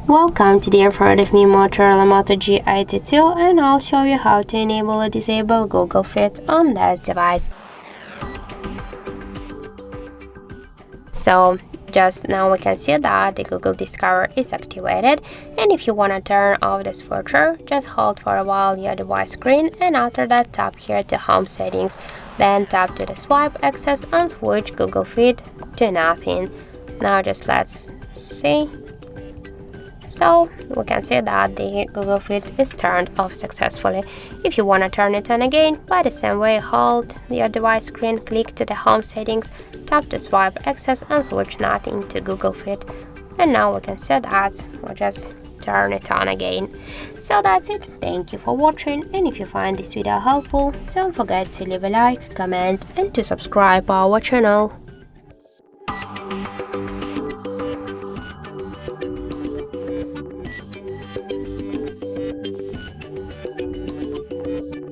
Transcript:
Welcome to the in front of me Motorola Moto G82, and I'll show you how to enable or disable Google Fit on this device. So just now we can see that the Google Discover is activated, and if you want to turn off this feature, just hold for a while your device screen, and after that tap here to Home Settings, then tap to the swipe access and switch Google Fit to nothing. Now just let's see. So we can see that the Google Fit is turned off successfully. If you want to turn it on again, by the same way, hold your device screen, click to the Home Settings, tap to swipe access and switch nothing to Google Fit. And now we can see that we'll just turn it on again. So that's it. Thank you for watching, and if you find this video helpful, don't forget to leave a like, comment and to subscribe our channel.